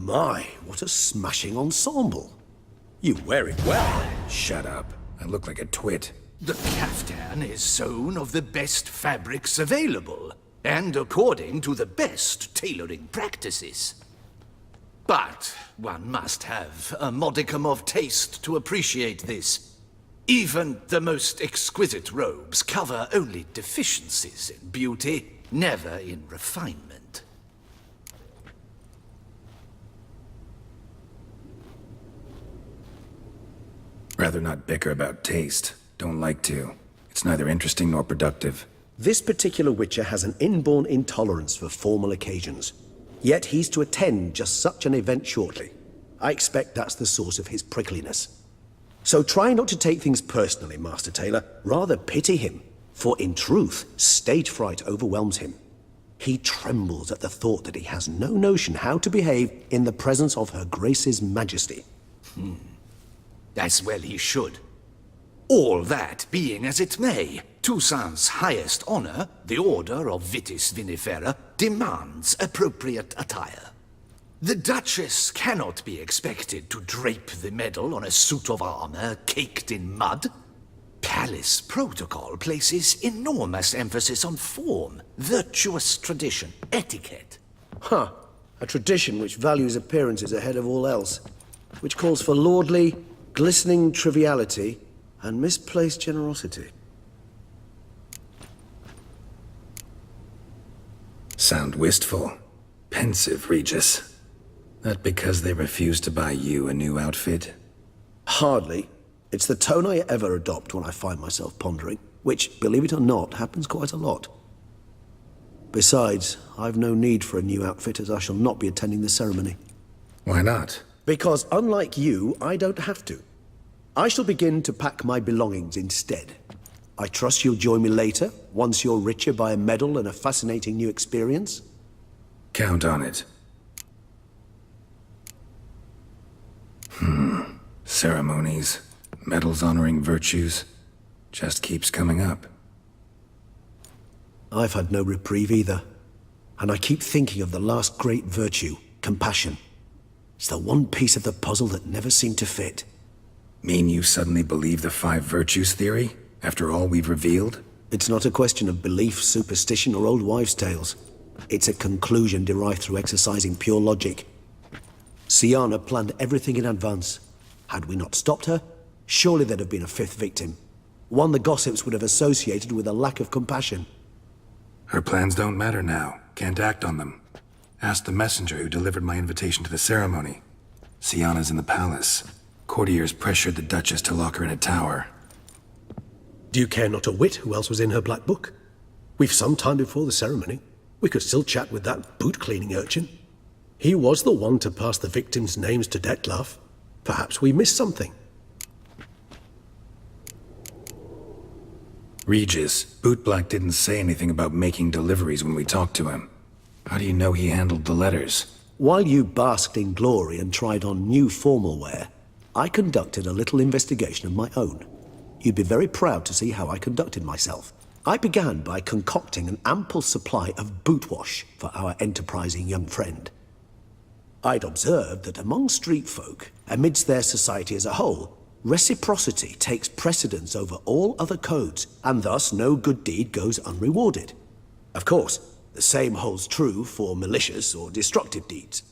My, what a smashing ensemble. You wear it well. Shut up. I look like a twit. The caftan is sewn of the best fabrics available, and according to the best tailoring practices. But one must have a modicum of taste to appreciate this. Even the most exquisite robes cover only deficiencies in beauty, never in refinement. Rather not bicker about taste. Don't like to. It's neither interesting nor productive. This particular Witcher has an inborn intolerance for formal occasions. Yet he's to attend just such an event shortly. I expect that's the source of his prickliness. So try not to take things personally, Master Tailor. Rather pity him. For in truth, stage fright overwhelms him. He trembles at the thought that he has no notion how to behave in the presence of Her Grace's Majesty. As well he should. All that being as it may, Toussaint's highest honor, the Order of Vitis Vinifera, demands appropriate attire. The Duchess cannot be expected to drape the medal on a suit of armor caked in mud. Palace protocol places enormous emphasis on form, virtuous tradition, etiquette. Huh. A tradition which values appearances ahead of all else. Which calls for lordly, glistening triviality and misplaced generosity. Sound wistful. Pensive, Regis. That because they refuse to buy you a new outfit? Hardly. It's the tone I ever adopt when I find myself pondering, which, believe it or not, happens quite a lot. Besides, I've no need for a new outfit as I shall not be attending the ceremony. Why not? Because unlike you, I don't have to. I shall begin to pack my belongings instead. I trust you'll join me later, once you're richer by a medal and a fascinating new experience? Count on it. Ceremonies, medals honoring virtues, just keeps coming up. I've had no reprieve either. And I keep thinking of the last great virtue, compassion. It's the one piece of the puzzle that never seemed to fit. Mean you suddenly believe the 5 virtues theory, after all we've revealed? It's not a question of belief, superstition, or old wives' tales. It's a conclusion derived through exercising pure logic. Syanna planned everything in advance. Had we not stopped her, surely there'd have been a 5th victim. One the gossips would have associated with a lack of compassion. Her plans don't matter now. Can't act on them. Ask the messenger who delivered my invitation to the ceremony. Syanna's in the palace. Courtiers pressured the Duchess to lock her in a tower. Do you care not a whit who else was in her black book? We've some time before the ceremony. We could still chat with that boot-cleaning urchin. He was the one to pass the victims' names to Dettlaff. Perhaps we missed something. Regis, Bootblack didn't say anything about making deliveries when we talked to him. How do you know he handled the letters? While you basked in glory and tried on new formal wear, I conducted a little investigation of my own. You'd be very proud to see how I conducted myself. I began by concocting an ample supply of boot wash for our enterprising young friend. I'd observed that among street folk, amidst their society as a whole, reciprocity takes precedence over all other codes, and thus no good deed goes unrewarded. Of course, the same holds true for malicious or destructive deeds.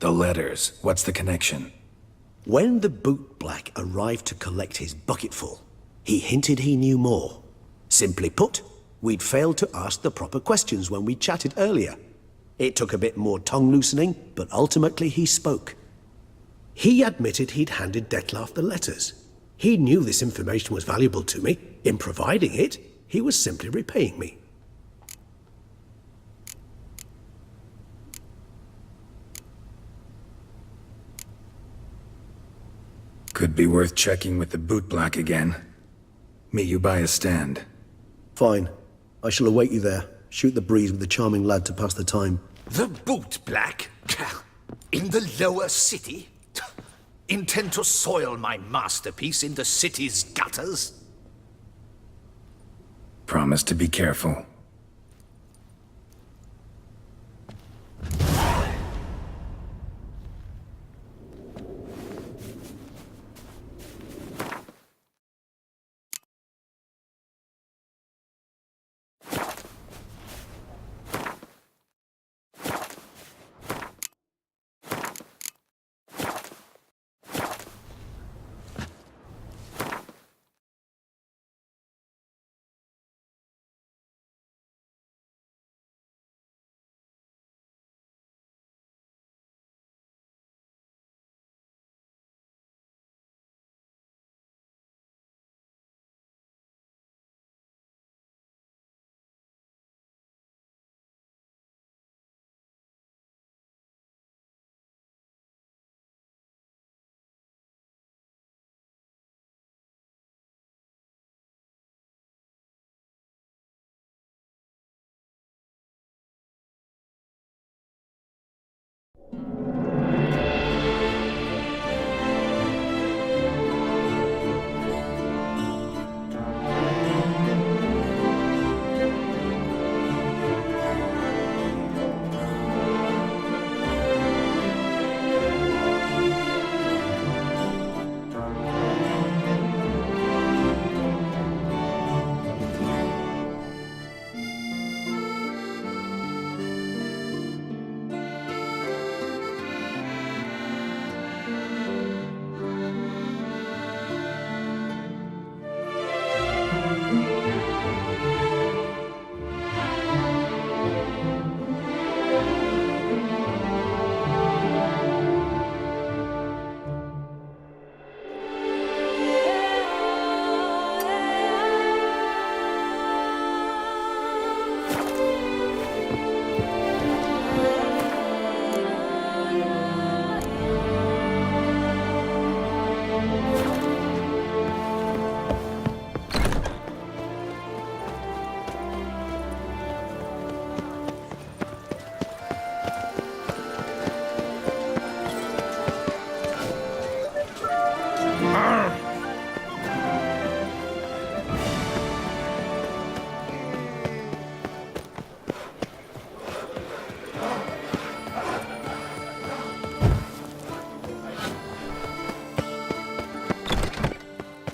The letters, what's the connection? When the bootblack arrived to collect his bucketful, he hinted he knew more. Simply put, we'd failed to ask the proper questions when we chatted earlier. It took a bit more tongue-loosening, but ultimately he spoke. He admitted he'd handed Dettlaff the letters. He knew this information was valuable to me. In providing it, he was simply repaying me. Could be worth checking with the bootblack again. Meet you by a stand. Fine. I shall await you there. Shoot the breeze with the charming lad to pass the time. The bootblack? In the lower city? Intend to soil my masterpiece in the city's gutters? Promise to be careful.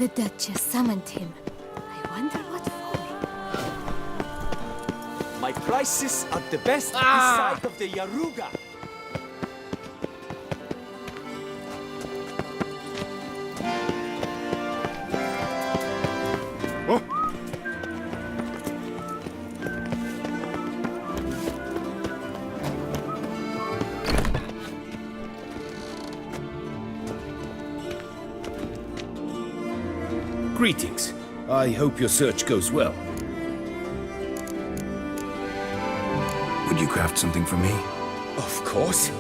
The Duchess summoned him. I wonder what for. My prices are the best this side of the Yaruga. Greetings. I hope your search goes well. Would you craft something for me? Of course.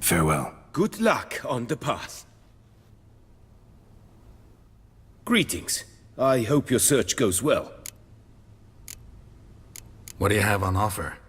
Farewell. Good luck on the path. Greetings. I hope your search goes well. What do you have on offer?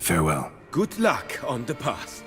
Farewell. Good luck on the path.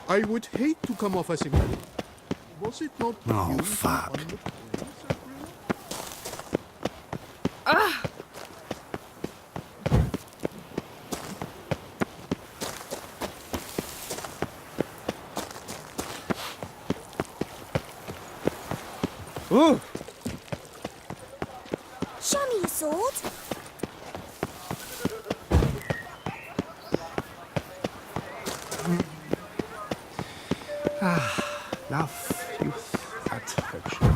I would hate to come off as a... Was it not Oh, you fuck. on the- Oh, Show me your sword. Love, youth, affection.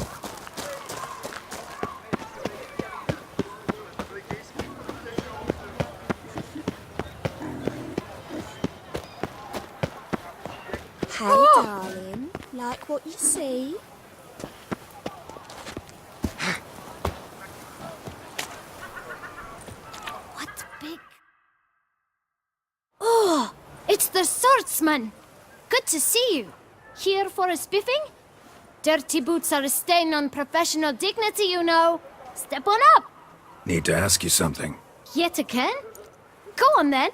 Hey, darling. Like what you see? What big... Oh, it's the swordsman. Good to see you. Here for a spiffing? Dirty boots are a stain on professional dignity, you know. Step on up. Need to ask you something. Yet again? Go on then.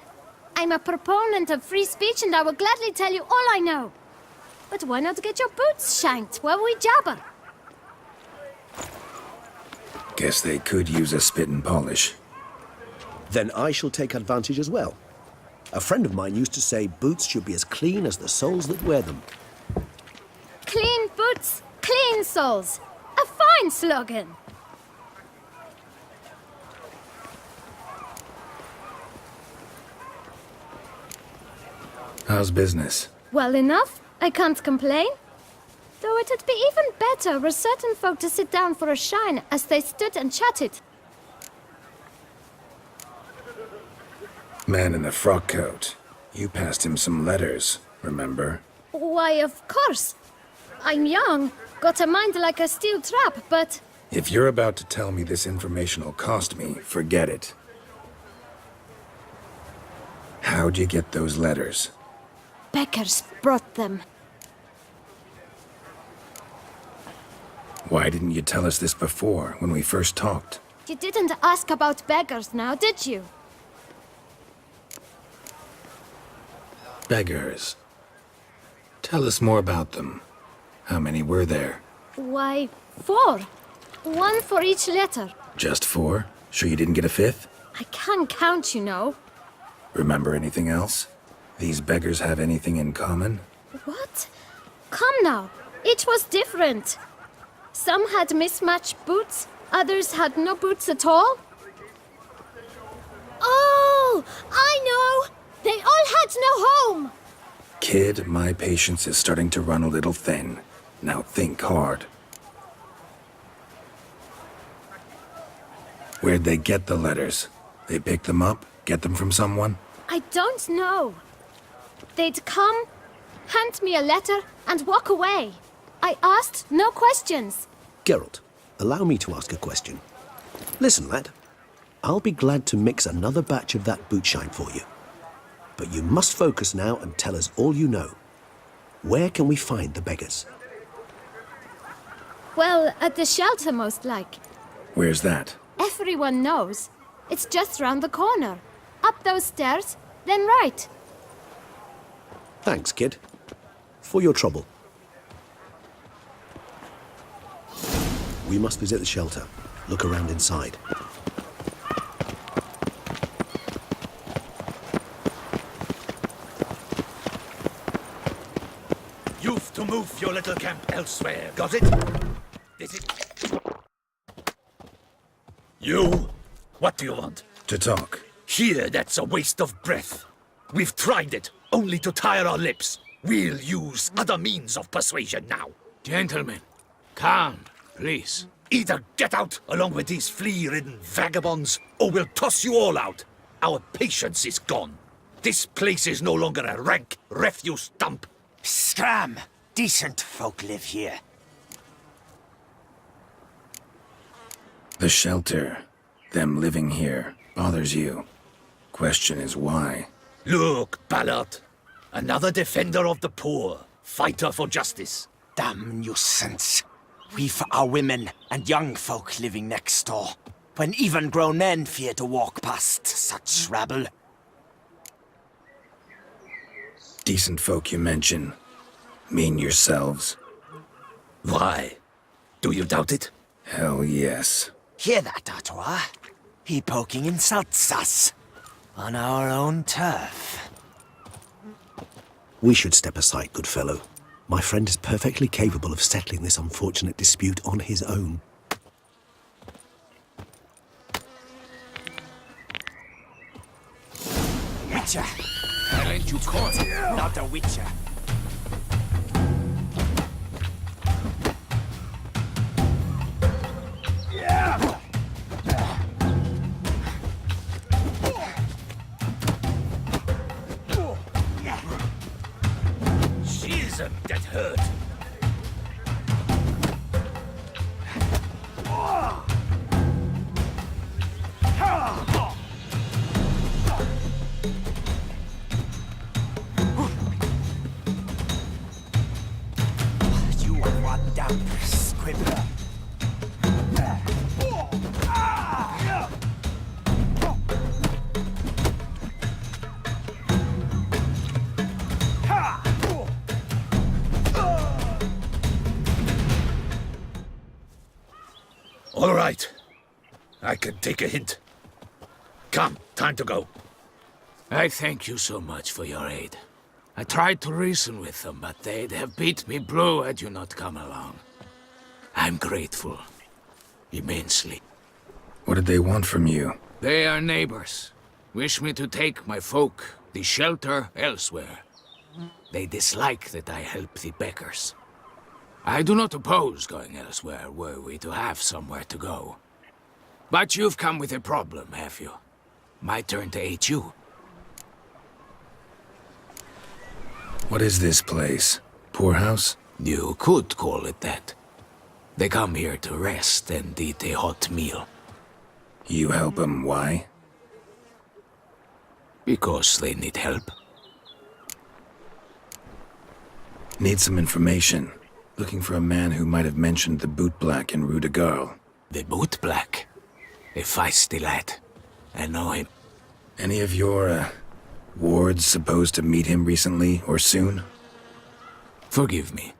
I'm a proponent of free speech and I will gladly tell you all I know. But why not get your boots shanked while we jabber? Guess they could use a spit and polish. Then I shall take advantage as well. A friend of mine used to say boots should be as clean as the soles that wear them. Clean boots, clean soles. A fine slogan. How's business? Well enough. I can't complain. Though it'd be even better were certain folk to sit down for a shine as they stood and chatted. Man in the frock coat. You passed him some letters, remember? Why, of course. I'm young, got a mind like a steel trap, but... If you're about to tell me this information'll cost me, forget it. How'd you get those letters? Beggars brought them. Why didn't you tell us this before, when we first talked? You didn't ask about beggars now, did you? Beggars. Tell us more about them. How many were there? Why, 4. 1 for each letter. Just 4? Sure you didn't get a 5th? I can't count, you know. Remember anything else? These beggars have anything in common? What? Come now. Each was different. Some had mismatched boots, others had no boots at all. Oh, I know! They all had no home! Kid, my patience is starting to run a little thin. Now think hard. Where'd they get the letters? They pick them up? Get them from someone? I don't know. They'd come, hand me a letter, and walk away. I asked no questions. Geralt, allow me to ask a question. Listen, lad. I'll be glad to mix another batch of that boot shine for you. But you must focus now and tell us all you know. Where can we find the beggars? Well, at the shelter, most like. Where's that? Everyone knows. It's just round the corner. Up those stairs, then right. Thanks, kid. For your trouble. We must visit the shelter. Look around inside. You've to move your little camp elsewhere, got it? This is... You? What do you want? To talk. Here, that's a waste of breath. We've tried it, only to tire our lips. We'll use other means of persuasion now. Gentlemen, calm, please. Either get out along with these flea-ridden vagabonds, or we'll toss you all out. Our patience is gone. This place is no longer a rank refuse dump. Scram! Decent folk live here. The shelter, them living here, bothers you. Question is why? Look, Ballard. Another defender of the poor, fighter for justice. Damn nuisance. We've our women and young folk living next door, when even grown men fear to walk past such rabble. Decent folk you mention. Mean yourselves? Why? Do you doubt it? Hell yes. Hear that, Artois? He poking insults us. On our own turf. We should step aside, good fellow. My friend is perfectly capable of settling this unfortunate dispute on his own. Witcher! I'll let you call it. Not a witcher. Schism that hurt. You are one damp scribbler. All right. I can take a hint. Come, time to go. I thank you so much for your aid. I tried to reason with them, but they'd have beat me blue had you not come along. I'm grateful. Immensely. What did they want from you? They are neighbors. Wish me to take my folk, the shelter, elsewhere. They dislike that I help the beggars. I do not oppose going elsewhere, were we to have somewhere to go. But you've come with a problem, have you? My turn to aid you. What is this place? Poorhouse? You could call it that. They come here to rest and eat a hot meal. You help them, why? Because they need help. Need some information. Looking for a man who might have mentioned the boot black in Rue de Garl. The boot black. A feisty lad. I know him. Any of your, wards supposed to meet him recently or soon? Forgive me.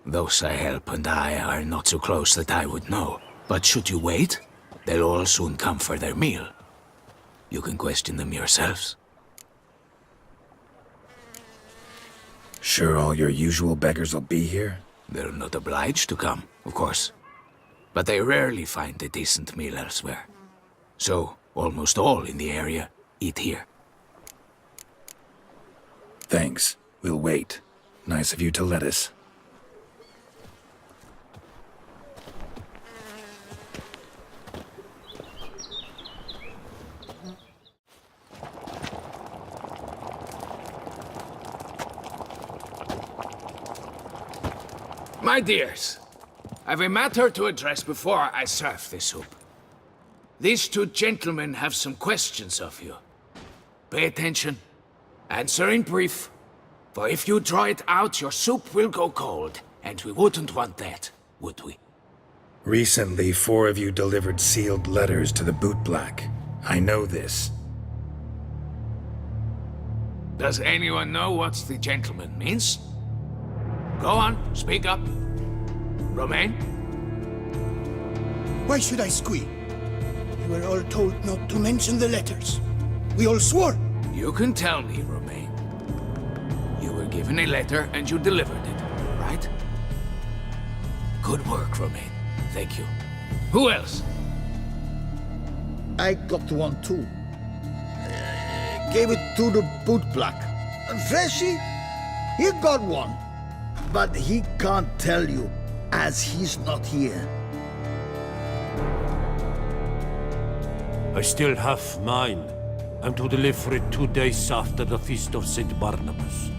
Those I help and I are not so close that I would know. But should you wait, they'll all soon come for their meal. You can question them yourselves. Sure all your usual beggars will be here? They're not obliged to come, of course. But they rarely find a decent meal elsewhere. So, almost all in the area eat here. Thanks. We'll wait. Nice of you to let us. My dears, I've a matter to address before I serve the soup. These two gentlemen have some questions of you. Pay attention. Answer in brief. For if you draw it out, your soup will go cold. And we wouldn't want that, would we? Recently, 4 of you delivered sealed letters to the bootblack. I know this. Does anyone know what the gentleman means? Go on, speak up. Romain? Why should I squeal? We were all told not to mention the letters. We all swore. You can tell me, Romain. You were given a letter and you delivered it, right? Good work, Romain. Thank you. Who else? I got one too. Gave it to the bootblack. Freshy, he got one. But he can't tell you, as he's not here. I still have mine. I'm to deliver it 2 days after the Feast of St. Barnabas.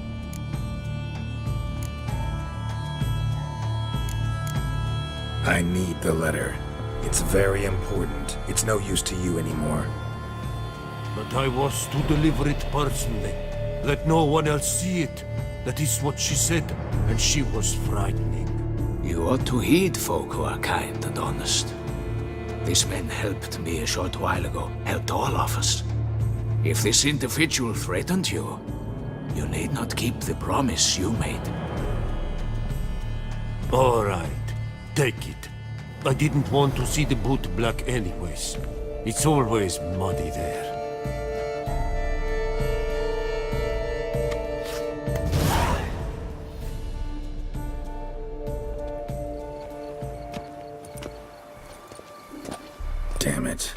I need the letter. It's very important. It's no use to you anymore. But I was to deliver it personally. Let no one else see it. That is what she said, and she was frightening. You ought to heed folk who are kind and honest. This man helped me a short while ago, helped all of us. If this individual threatened you, you need not keep the promise you made. All right, take it. I didn't want to see the bootblack anyways. It's always muddy there. Damn it.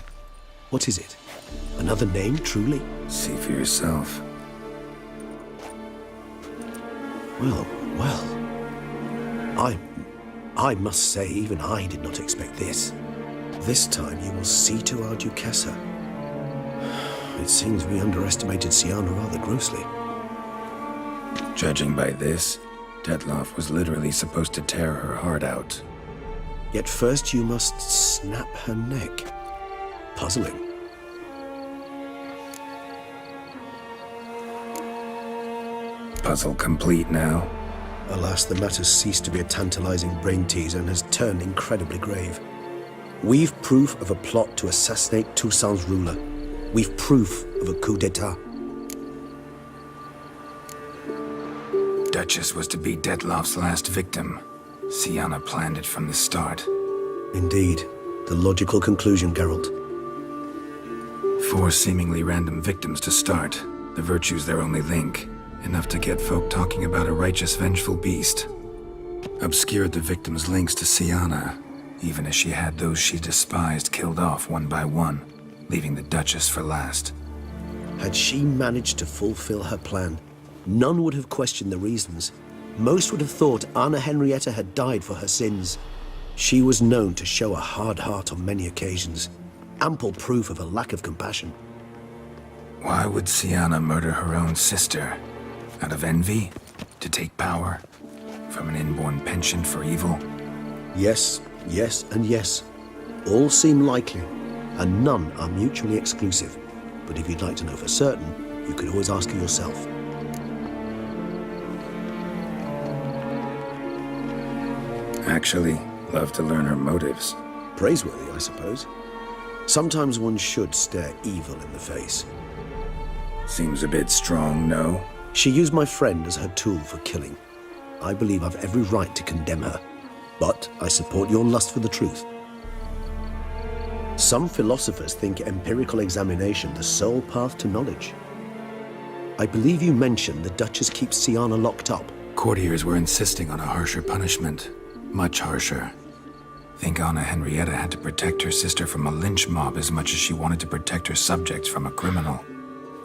What is it? Another name, truly? See for yourself. Well. I must say, even I did not expect this. This time you will see to our Duchessa. It seems we underestimated Siana rather grossly. Judging by this, Detloff was literally supposed to tear her heart out. Yet first you must snap her neck. Puzzling. Puzzle complete now. Alas, the matter's ceased to be a tantalizing brain teaser and has turned incredibly grave. We've proof of a plot to assassinate Toussaint's ruler. We've proof of a coup d'etat. Duchess was to be Detloff's last victim. Siana planned it from the start. Indeed. The logical conclusion, Geralt. 4 seemingly random victims to start. The virtue's their only link. Enough to get folk talking about a righteous, vengeful beast. Obscured the victims' links to Siana, even as she had those she despised killed off one by one, leaving the Duchess for last. Had she managed to fulfill her plan, none would have questioned the reasons. Most would have thought Anna Henrietta had died for her sins. She was known to show a hard heart on many occasions. Ample proof of a lack of compassion. Why would Siana murder her own sister? Out of envy? To take power? From an inborn penchant for evil? Yes, yes, and yes. All seem likely, and none are mutually exclusive. But if you'd like to know for certain, you could always ask her yourself. Actually, love to learn her motives. Praiseworthy, I suppose. Sometimes one should stare evil in the face. Seems a bit strong, no? She used my friend as her tool for killing. I believe I've every right to condemn her, but I support your lust for the truth. Some philosophers think empirical examination the sole path to knowledge. I believe you mentioned the Duchess keeps Siana locked up. Courtiers were insisting on a harsher punishment. Much harsher. Think Anna Henrietta had to protect her sister from a lynch mob as much as she wanted to protect her subjects from a criminal.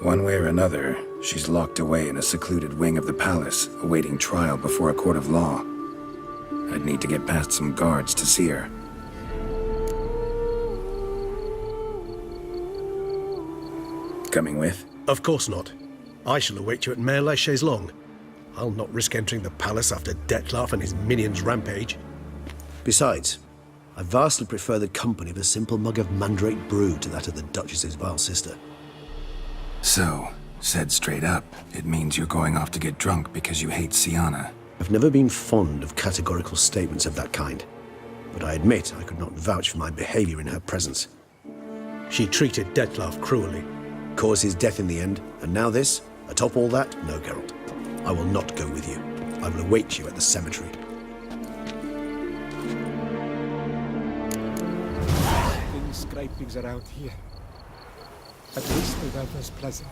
One way or another, she's locked away in a secluded wing of the palace, awaiting trial before a court of law. I'd need to get past some guards to see her. Coming with? Of course not. I shall await you at Mare la Chaise-Longue. I'll not risk entering the palace after Detloff and his minions rampage. Besides, I vastly prefer the company of a simple mug of mandrake brew to that of the Duchess's vile sister. So, said straight up, it means you're going off to get drunk because you hate Siana. I've never been fond of categorical statements of that kind. but I admit I could not vouch for my behavior in her presence. She treated Dettlaff cruelly. Caused his death in the end, and now this? Atop all that? No, Geralt. I will not go with you. I will await you at the cemetery. Any scrapings around here. At least the weather's pleasant.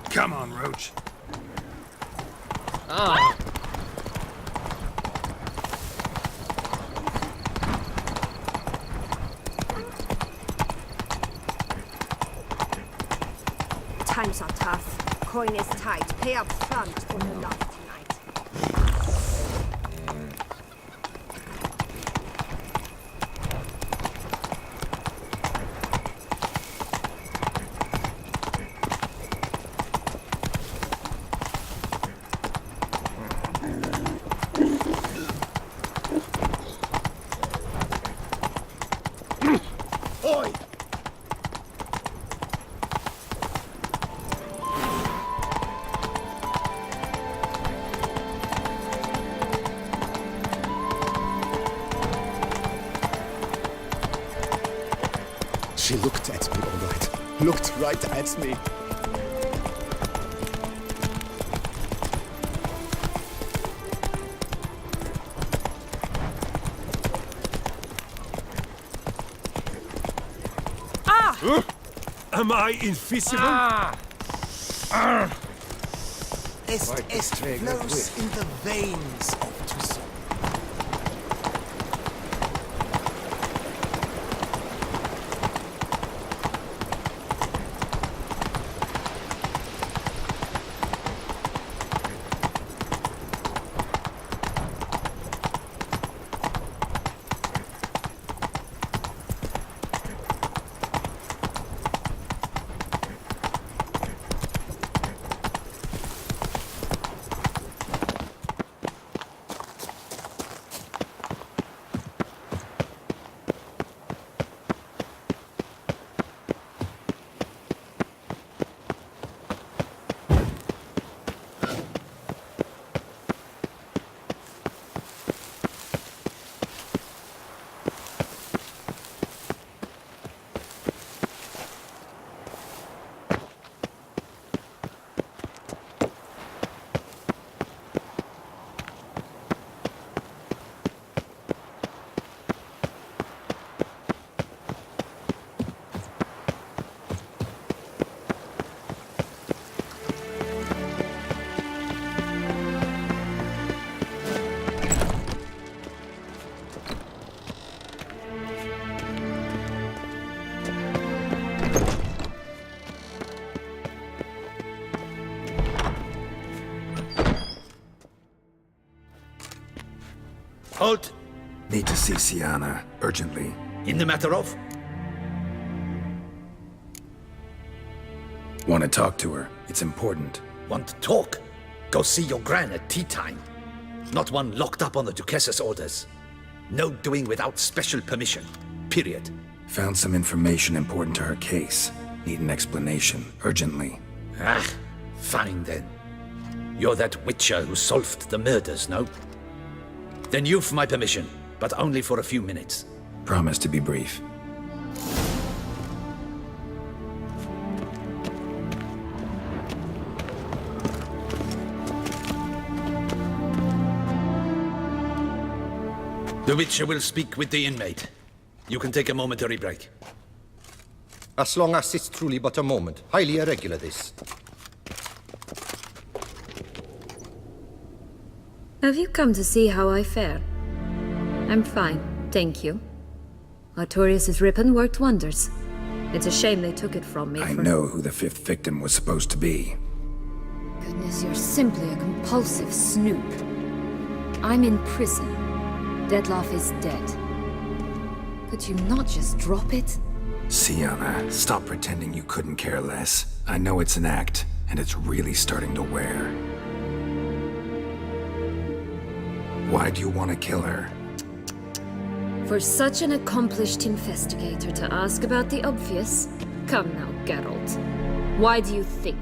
Come on, Roach. Times are tough. Coin is tight. Pay up front for the love tonight. Oi! She looked at me all right. Looked right at me. Am I invisible? Est flows in the veins of Toussaint. Halt! Need to see Sienna, urgently. In the matter of? Want to talk to her. It's important. Want to talk? Go see your gran at tea time. Not one locked up on the Duchess's orders. No doing without special permission. Period. Found some information important to her case. Need an explanation, urgently. Ah, fine then. You're that witcher who solved the murders, no? Then you've my permission, but only for a few minutes. Promise to be brief. The Witcher will speak with the inmate. You can take a momentary break. As long as it's truly but a moment. Highly irregular, this. Have you come to see how I fare? I'm fine, thank you. Artorius' ribbon worked wonders. It's a shame they took it from me. I know who the fifth victim was supposed to be. Goodness, you're simply a compulsive snoop. I'm in prison. Dettlaff is dead. Could you not just drop it? Sienna, stop pretending you couldn't care less. I know it's an act, and it's really starting to wear. Why do you want to kill her? For such an accomplished investigator to ask about the obvious? Come now, Geralt. Why do you think?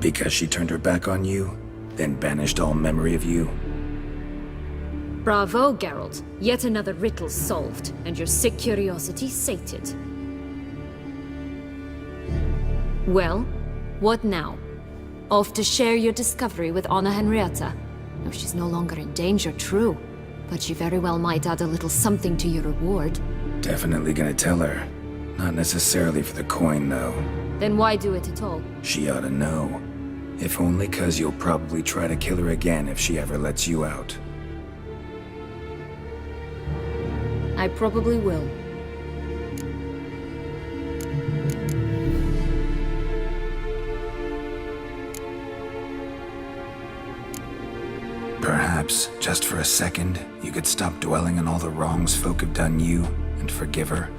Because she turned her back on you, then banished all memory of you? Bravo, Geralt. Yet another riddle solved, and your sick curiosity sated. Well, what now? Off to share your discovery with Anna Henrietta? No, she's no longer in danger, true. But she very well might add a little something to your reward. Definitely gonna tell her. Not necessarily for the coin, though. Then why do it at all? She ought to know. If only 'cause you'll probably try to kill her again if she ever lets you out. I probably will. Perhaps, just for a second, you could stop dwelling on all the wrongs folk have done you and forgive her.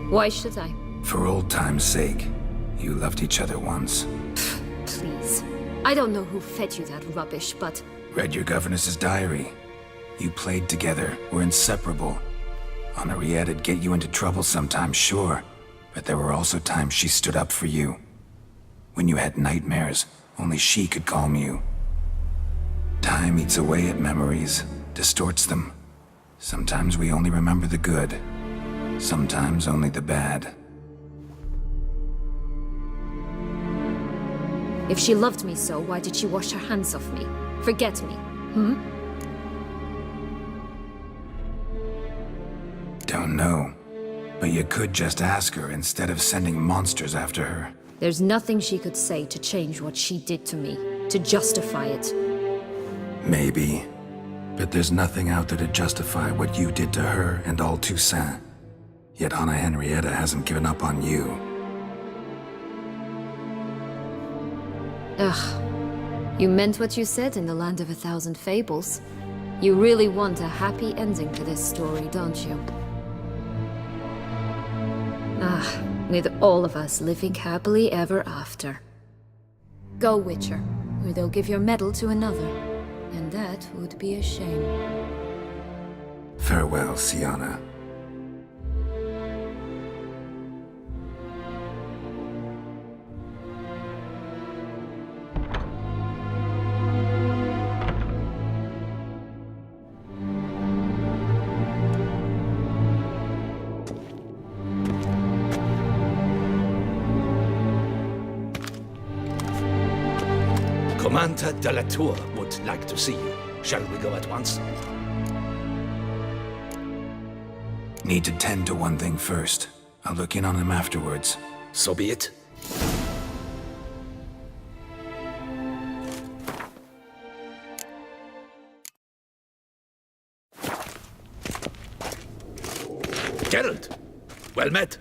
Why should I? For old time's sake. You loved each other once. Please. I don't know who fed you that rubbish, but... Read your governess's diary. You played together, were inseparable. Henriette'd get you into trouble sometimes, sure. But there were also times she stood up for you. When you had nightmares, only she could calm you. Time eats away at memories, distorts them. Sometimes we only remember the good. Sometimes only the bad. If she loved me so, why did she wash her hands off me? Forget me, hmm? Don't know. But you could just ask her instead of sending monsters after her. There's nothing she could say to change what she did to me, to justify it. Maybe. But there's nothing out there to justify what you did to her and all Toussaint. Yet Anna Henrietta hasn't given up on you. Ugh. You meant what you said in the Land of 1,000 Fables. You really want a happy ending to this story, don't you? Ah, with all of us living happily ever after. Go, Witcher, or they'll give your medal to another. And that would be a shame. Farewell, Sienna. Commander de la Tour would like to see you. Shall we go at once? Need to tend to one thing first. I'll look in on him afterwards. So be it. Geralt, well met.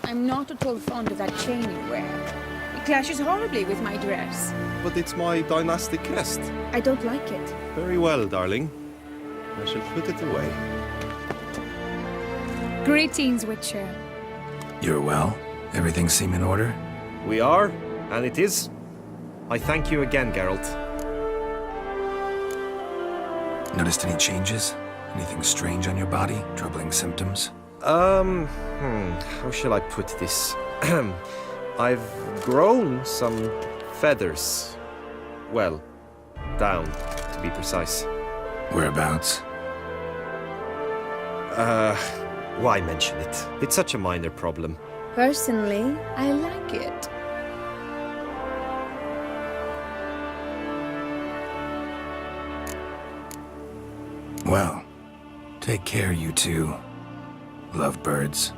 I'm not at all fond of that chain you wear. It clashes horribly with my dress. But it's my dynastic crest. I don't like it. Very well, darling. I shall put it away. Greetings, Witcher. You're well? Everything seem in order? We are, and it is. I thank you again, Geralt. Noticed any changes? Anything strange on your body? Troubling symptoms? How shall I put this? I've grown some feathers. Well, down, to be precise. Whereabouts? Why mention it? It's such a minor problem. Personally, I like it. Well, take care, you two. Lovebirds.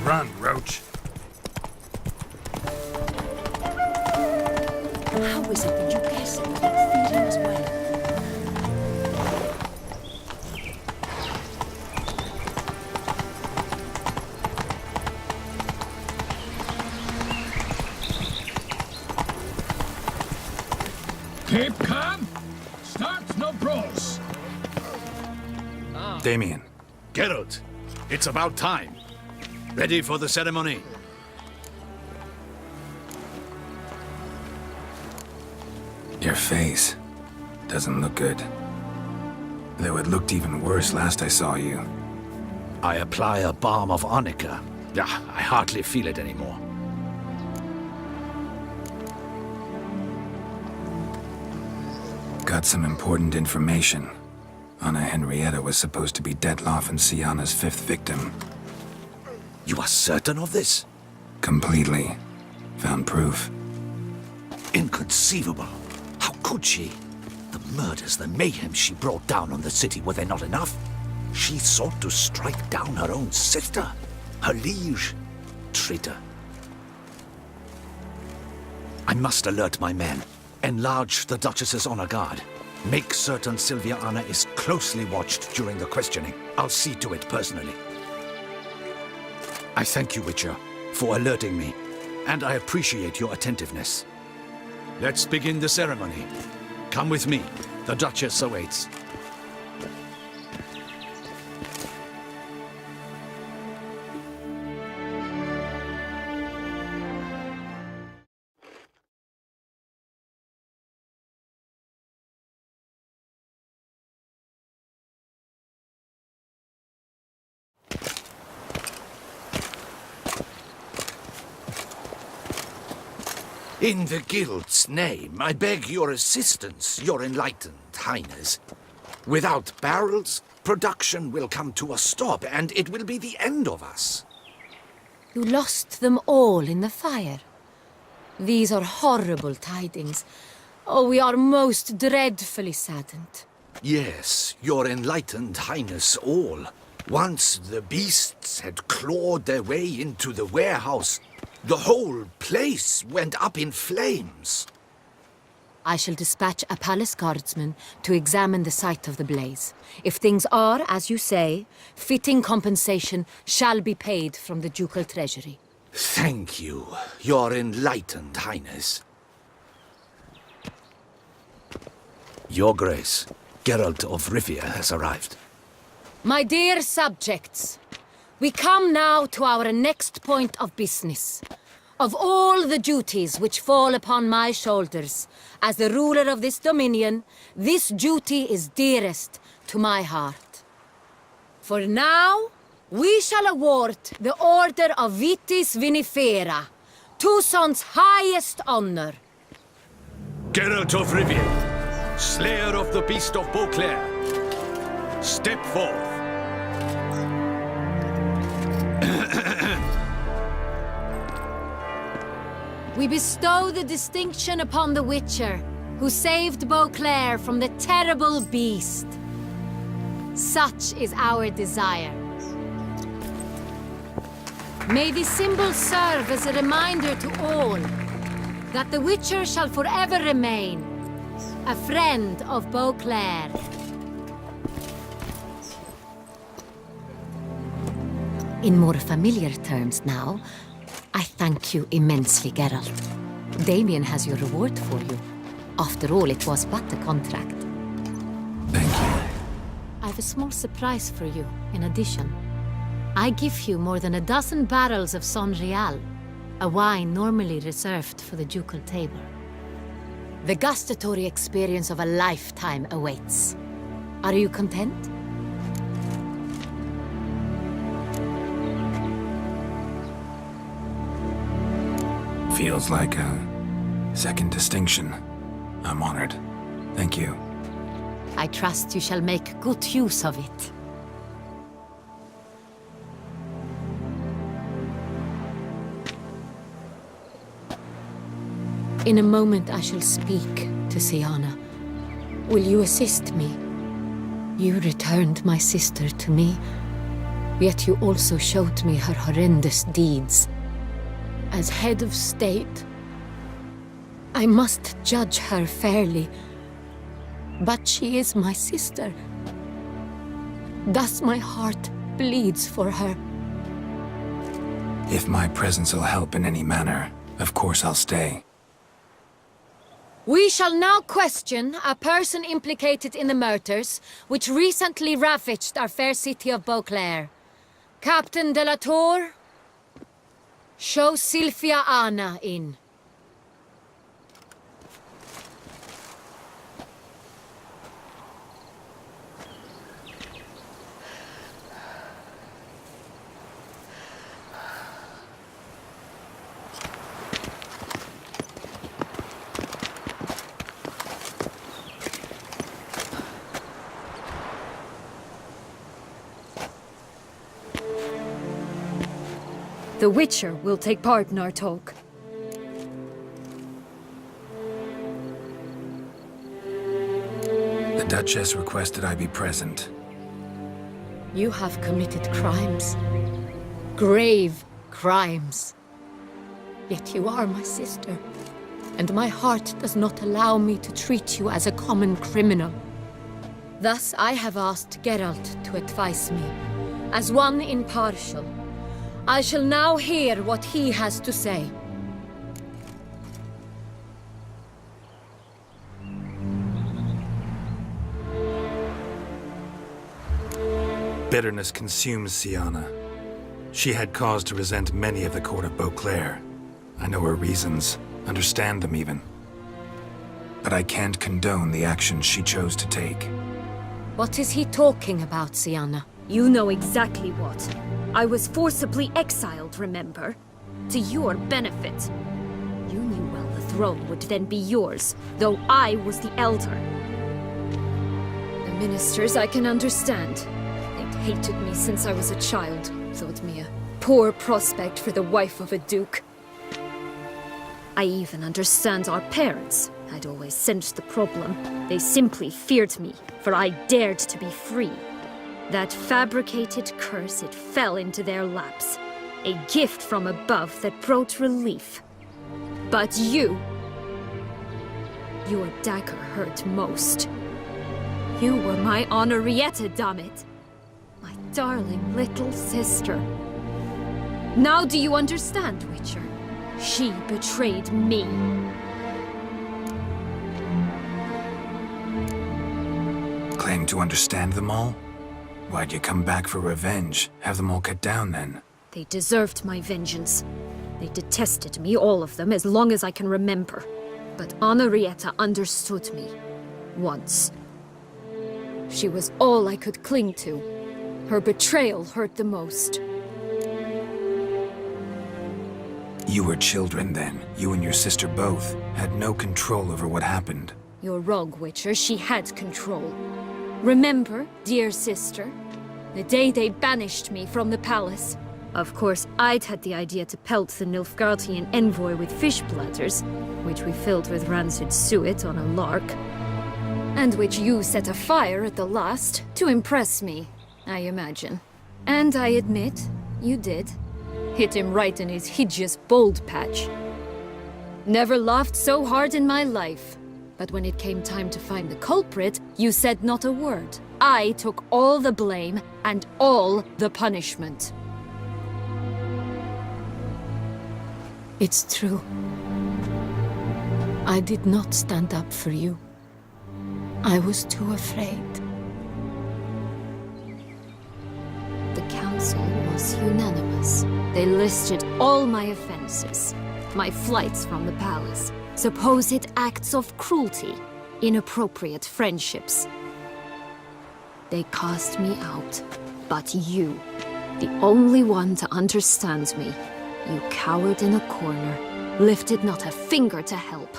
Run, Roach. How is it that you guess it without feeling as well? Keep calm. Start no brawls. Damien. Geralt, it's about time. Ready for the ceremony? Your face doesn't look good. Though it looked even worse last I saw you. I apply a balm of arnica. Yeah, I hardly feel it anymore. Got some important information. Anna Henrietta was supposed to be Detloff and Sienna's 5th victim. You are certain of this? Completely. Found proof. Inconceivable. How could she? The murders, the mayhem she brought down on the city, were they not enough? She sought to strike down her own sister, her liege. Traitor. I must alert my men. Enlarge the Duchess's honor guard. Make certain Sylvia Anna is closely watched during the questioning. I'll see to it personally. I thank you, Witcher, for alerting me, and I appreciate your attentiveness. Let's begin the ceremony. Come with me. The Duchess awaits. In the Guild's name, I beg your assistance, your enlightened highness. Without barrels, production will come to a stop, and it will be the end of us. You lost them all in the fire. These are horrible tidings. Oh, we are most dreadfully saddened. Yes, your enlightened highness all. Once the beasts had clawed their way into the warehouse, the whole place went up in flames. I shall dispatch a palace guardsman to examine the site of the blaze. If things are, as you say, fitting compensation shall be paid from the ducal treasury. Thank you, your enlightened highness. Your Grace, Geralt of Rivia has arrived. My dear subjects, we come now to our next point of business. Of all the duties which fall upon my shoulders, as the ruler of this dominion, this duty is dearest to my heart. For now, we shall award the Order of Vitis Vinifera, Tucson's highest honor. Geralt of Rivia, Slayer of the Beast of Beauclair, step forth. We bestow the distinction upon the Witcher, who saved Beauclair from the terrible beast. Such is our desire. May the symbol serve as a reminder to all that the Witcher shall forever remain a friend of Beauclair. In more familiar terms now, I thank you immensely, Geralt. Damien has your reward for you. After all, it was but a contract. Thank you. I have a small surprise for you, in addition. I give you more than a dozen barrels of Son Real, a wine normally reserved for the ducal table. The gustatory experience of a lifetime awaits. Are you content? Feels like a second distinction. I'm honored. Thank you. I trust you shall make good use of it. In a moment I shall speak to Syanna. Will you assist me? You returned my sister to me, yet you also showed me her horrendous deeds. As head of state, I must judge her fairly, but she is my sister. Thus my heart bleeds for her. If my presence will help in any manner, of course I'll stay. We shall now question a person implicated in the murders which recently ravaged our fair city of Beauclair. Captain de la Tour, show Sylvia Anna in. The Witcher will take part in our talk. The Duchess requested I be present. You have committed crimes. Grave crimes. Yet you are my sister, and my heart does not allow me to treat you as a common criminal. Thus I have asked Geralt to advise me, as one impartial. I shall now hear what he has to say. Bitterness consumes Syanna. She had cause to resent many of the court of Beauclair. I know her reasons, understand them even. But I can't condone the actions she chose to take. What is he talking about, Syanna? You know exactly what. I was forcibly exiled, remember? To your benefit. You knew well the throne would then be yours, though I was the elder. The ministers I can understand. They'd hated me since I was a child, thought me a poor prospect for the wife of a duke. I even understand our parents. I'd always sensed the problem. They simply feared me, for I dared to be free. That fabricated curse, it fell into their laps. A gift from above that brought relief. But you... your dagger hurt most. You were my Henrietta, dammit. My darling little sister. Now do you understand, Witcher? She betrayed me. Claim to understand them all? Why'd you come back for revenge? Have them all cut down, then? They deserved my vengeance. They detested me, all of them, as long as I can remember. But Henrietta understood me. Once. She was all I could cling to. Her betrayal hurt the most. You were children then. You and your sister both had no control over what happened. Your rogue witcher, she had control. Remember, dear sister, the day they banished me from the palace? Of course, I'd had the idea to pelt the Nilfgaardian envoy with fish platters, which we filled with rancid suet on a lark, and which you set afire at the last to impress me, I imagine. And I admit, you did. Hit him right in his hideous bald patch. Never laughed so hard in my life. But when it came time to find the culprit, you said not a word. I took all the blame and all the punishment. It's true. I did not stand up for you. I was too afraid. The council was unanimous. They listed all my offenses. My flights from the palace, supposed acts of cruelty, inappropriate friendships. They cast me out. But you, the only one to understand me, you cowered in a corner, lifted not a finger to help.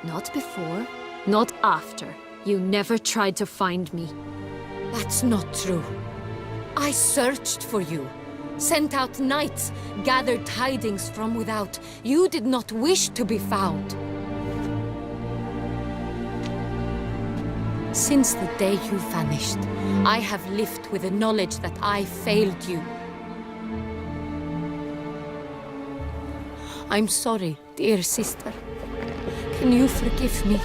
Not before, not after. You never tried to find me. That's not true. I searched for you, sent out knights, gathered tidings from without. You did not wish to be found. Since the day you vanished, I have lived with the knowledge that I failed you. I'm sorry, dear sister. Can you forgive me?